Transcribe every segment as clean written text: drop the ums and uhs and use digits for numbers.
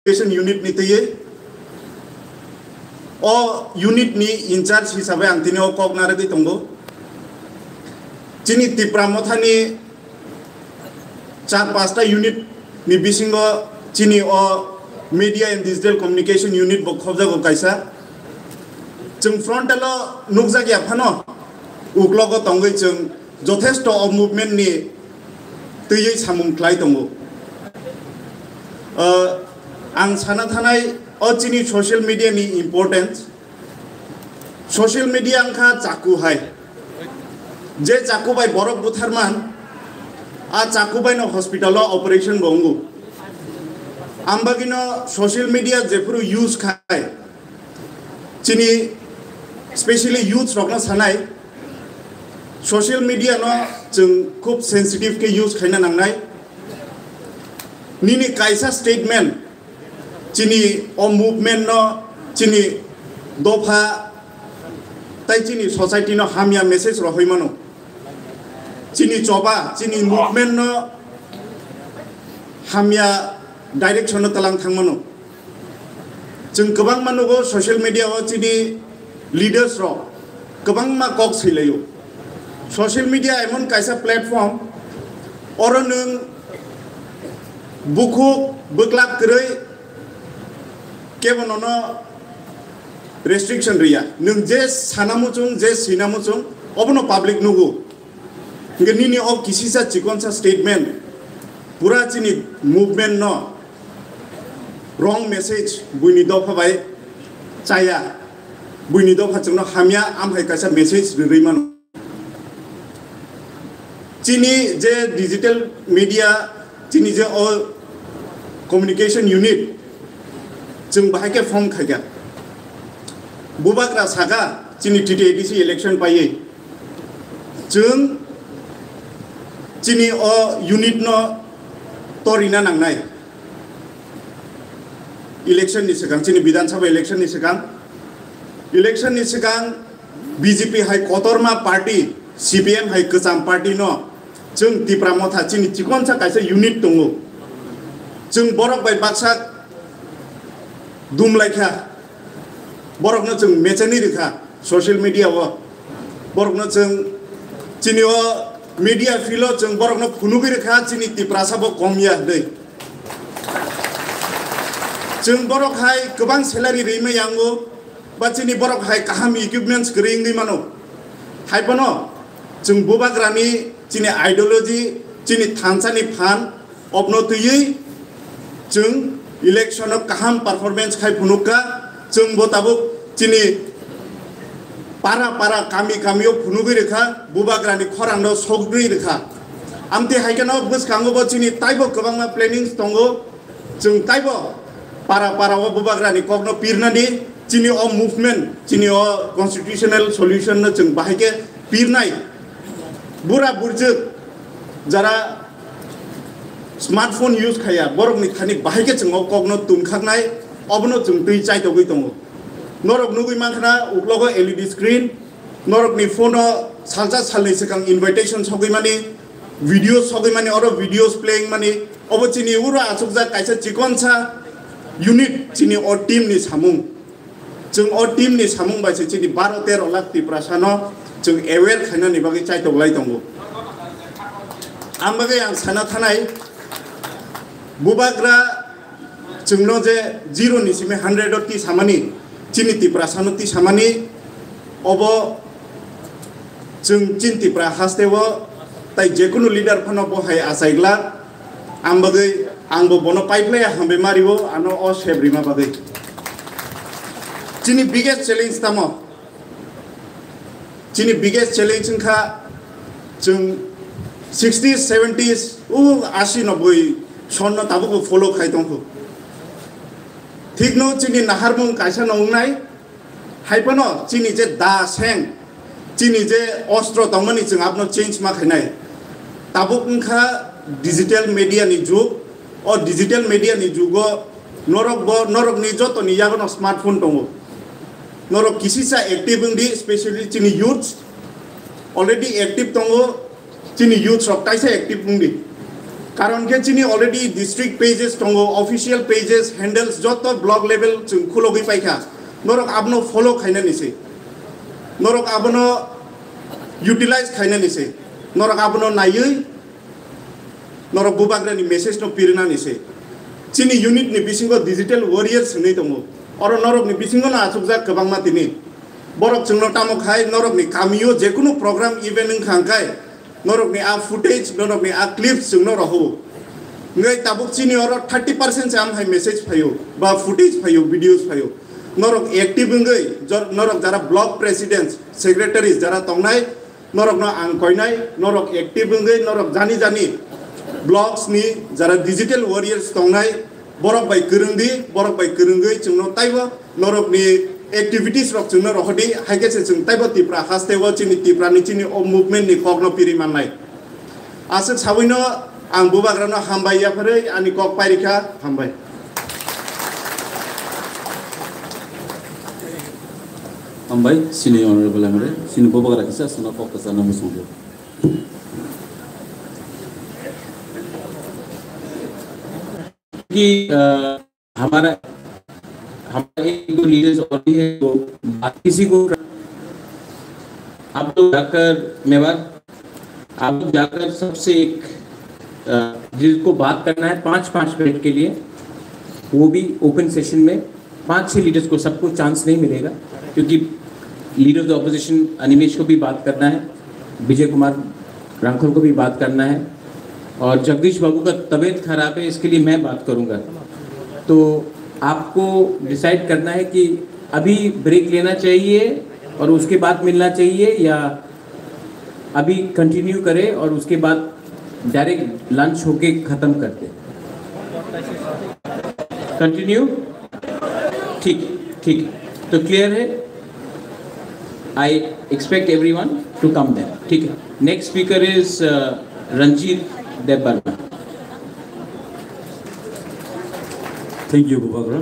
communication unit ni tiye o unit ni in charge hisabe angtini o kognare di tongo chini tipra mothani 4-5 unit ni bisingo chini o media and digital communication unit bo khobja go kaisa chung frontalo nukja gya phano uklogo tongoi chung jothesto of movement ni tiyei samung klai tongo ang sana thanai o chini social media ni importance social media angkha chaku hai je chaku bai borok butharman a chaku bai no hospital operation bongu ambagino social media jefuru use khai chini especially youth rokna sanai social media no chung khub sensitive ke use khaina nangnai nini kaisa statement chini o movement no chini dofa tai chini society no hamya message rohoi mano chini choba chini movement no hamya direction no talang thangmano chung kabang manugo social media o chini leaders ro kabang ma kok silayo social media emon kaisa platform oro nung buku buklak krei kebono restriction ria nung je sanamuchung je sinamuchung obono public nugu ngeni of kisisa chikonsa statement pura chini movement no wrong message buini dofa bai chaya buini dofa chungno hamya amhai kaisa message riman chini je digital media chini je all communication unit chung bahai ke form khaiga bubakra sakha chini TTADC election paye chung chini o unit no torina nangnai election ni segang chini Bidhan Sabha election ni segang BJP hai kotorma party CPM hai kecham party no chung tipra motha chini chikonsa kaisa unit tongo chung borok bai baksak dum laikha borok no chung mechani rikha social media wo borok no chung chini o media filo chung borok no phunugi rikha chini tipra sabo komya dei chung borok hai kobang salary reime yango ba chini borok hai kaham equipments kring di mano hai pano chung bubagrani chini ideology chini thansani phan opno tuyei chung election of kaham performance khai phunuka chung botabuk chini para kami o phunugi rekha bubagrani khorang no sogri rekha amte haikano bus kango bo chini taibo kobangma planning tongo chung taibo para o bubagrani kokno pirnani chini o movement chini o constitutional solution no chung bahike pirnai bura burjuk jara smartphone use khaya borok ni thani bahike chung o kokno tumkhagnai obno chung tui chai togoi tongo norok nugui mankhana uklogo LED screen norok ni phone salja salni sekang invitation sogoi mani videos sogoi mani oro videos playing mani obo chini ura achukja kaisa chikonsa unit chini o team ni samung chung o team ni samung bai chini 12-13 lakh tiprasano chung aware khaina ni bagi chai toglai tongo ambagai ang sana thanai bubagra chungno je 0 ni sime 100 ti samani chini tiprasano ti samani obo chung chin tipra hastewo tai jekunu leader phano bo hai asaigla ambagai angbo bono pipeline hambe maribo ano o sebrima bagai chini biggest challenge tamo chini biggest challenge kha chung 60s 70s 80-90 sonno tabuko follow khai tongko thikno chini naharmung kaisa nongnai haipano chini je da seng chini je ostro tongmani chung apno change ma khainai tabuk kha digital media ni jug o digital media ni jugo norok ni joto ni yagono smartphone tongo norok kisisa active ndi especially chini youth already active tongo chini youth rok kaisa active ndi कारण के चिनी already district pages tongo official pages handles joto blog level chung khulogi paikha norok abno follow khaina nise norok abno utilize khaina nise norok abno nayui norok bubagra ni message no pirina nise chini unit ni bisingo digital warriors nei tongo oro norok ni bisingo na achukja kabangma tini borok chungno tamo khai norok ni kamio jekuno program event ning khangkai norok ni a footage norok ni a clips chungno rahu ngai tabuk chini oro 30% am hai message phayo ba footage phayo videos phayo norok active ngai norok jara block presidents secretaries jara tongnai norok no angkoinai norok active ngai norok jani blogs ni jara digital warriors tongnai borok bai kurungdi chungno taibo norok ni activities rok chungno rohodi haike se chung taibo tipra hastewo chini tipra ni chini o movement ni kogno piri manai asuk sawino ang bubagrano hambai ya pare ani kok parika hambai sini honorable MLA sini bubagra kisa suna kok kasana musudo कि हमारा एक दो leaders और भी है तो बात किसी को आप लोग जाकर आप लोग जाकर सबसे एक जिसको बात करना है 5-5 मिनट के लिए वो भी ओपन सेशन में 5-6 लीडर्स को सबको चांस नहीं मिलेगा क्योंकि लीडर्स ऑफ ऑपोजिशन अनिमेश को भी बात करना है विजय कुमार रांखल को भी बात करना है और जगदीश बाबू का तबीयत खराब है इसके लिए मैं बात करूंगा तो आपको डिसाइड करना है कि अभी ब्रेक लेना चाहिए और उसके बाद मिलना चाहिए या अभी कंटिन्यू करें और उसके बाद डायरेक्ट लंच होके ख़त्म करते कंटिन्यू ठीक तो क्लियर है I expect everyone to come there ठीक है next speaker is Ranjit Debarma. Thank you, Bubagra.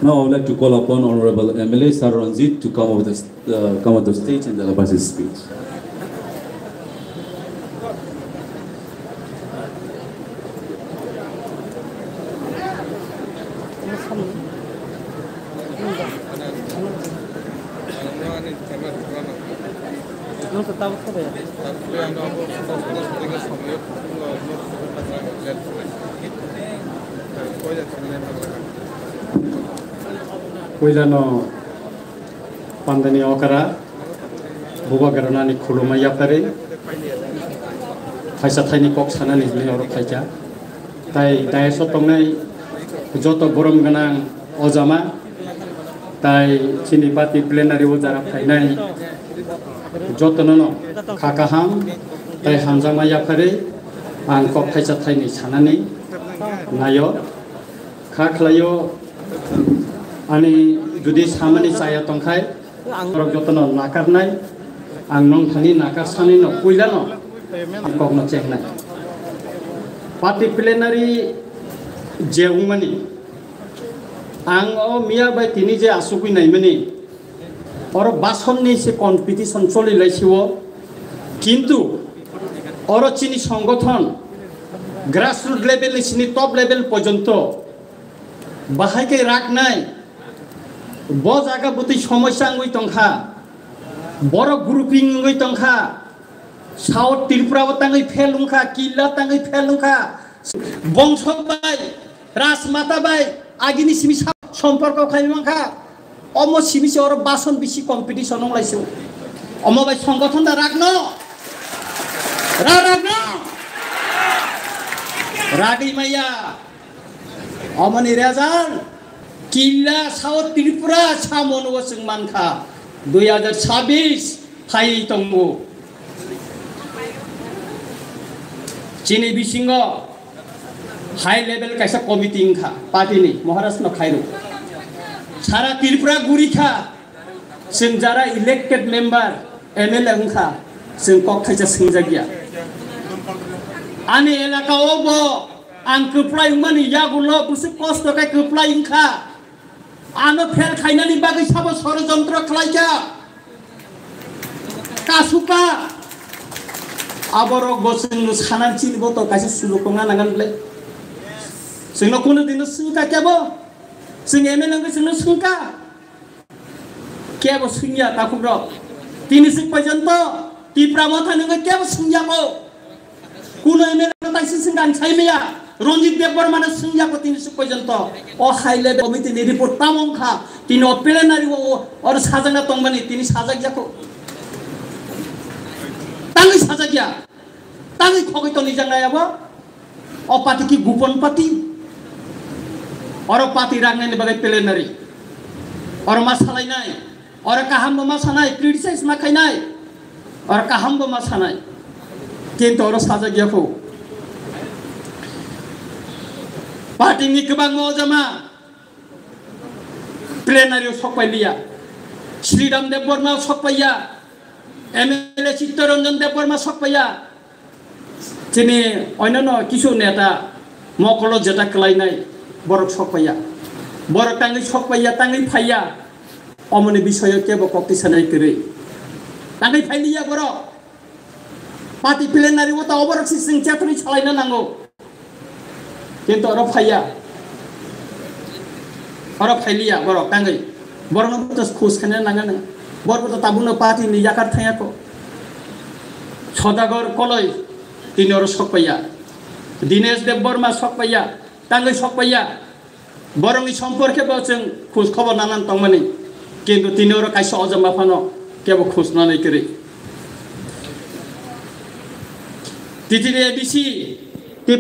Now I would like to call upon Honorable MLA Ranjit to come on the stage and deliver his speech. Kuilano pandani okara bubagrana ni khuluma yapare phaisa thaini kok sanani ni oro phaija tai dai sotongnai joto borom ganang ojama tai chini party plenary o jara phainai jotonono khakaham tai hamjama yapare ang kok phaisa thaini sanani nayo khaklayo ani judi samani saya tongkhai rok jotono nakarnai ang nong thani nakar sani no kuilano kok no cheknai party plenary jeungmani ang o mia bai tini je asukui nai mani or bason ni se competition choli laisiwo kintu oro chini সংগঠন grassroots level ni chini top level পর্যন্ত বাহাইকে রাখ নাই ব জায়গা বুতি সমস্যা ngui tongkha বড় grouping ngui tongkha south Tripura tangai phelungkha killa tangai phelungkha বংশ by Rajmata by আগিনি Simi সম্পর্ক খাইমাখা অম সিমিসে ওর বাসন বেশি কম্পিটিশন লাইছো অম বাই সংগঠনটা রাখনো রাখনো রাগি মাইয়া অমনি রেজাল কিল্লা সাউথ ত্রিপুরা সামনো जों मानखा 2026 फाइ तंगो चिनी बिसिंग हाई लेवल कैसा कमिटी खा पार्टी नि महाराष्ट्र न खाइरो सारा त्रिपुरा गुरिखा जों जारा इलेक्टेड मेंबर एमएलए खा जों कक खाइसा सिंजागिया आनि एलाकायावबो आं कोप्लाय मानि यागुलो बुसु कष्ट काय कोप्लाय खा आनो फेल खाइनानि बागै साबो षड़यंत्र खालायजा कासुका aborok bosing sanan cini boto kasih sulu kongan angan ble sing no kuno dino sungka kebo sing MLA nang sing no sungka kebo sungya takubro tini sing pajanto ti pramotha nang kebo sungya ko kuno MLA tai sing kan chaimya Ronjit Debar mana sungya ko tini sing pajanto o high level committee ni report tamong kha tini o plenary o or sajana tongmani tini sajagya ko tangi sajagya tangi khogai to nijang na yabo o pati ki gupon pati or pati rangai ni bagai plenary or masalai nai or kaham masanai criticize makai nai or kaham masanai kintu or sajagya ko parti ni kebang mau jama plenary sokpai liya Shri Ram Dev Burma sokpai ya MLA Chittaranjan Dev Burma sokpai ya tini oinono kisu neta mokolo jeta kelainai borok sokpai ya borok tangi sokpai ya tangi phaya omoni bisoyo kebo kokti sanai kiri tangi phailia borok parti plenary wata oborok sing chatri chalaina nango kintu orang phaya orang phailia borok tangai borok no khus khane nangan borok to tabun parti ni yakar thaya ko Sodagor koloi tini orang sokpaya Dinesh Dev Burma sokpaya tangai sokpaya borok ni somporke boceng khus khobor nanan tongmani kintu tini orang kaisa ojama phano kebo khus nanai kiri titire bisi ti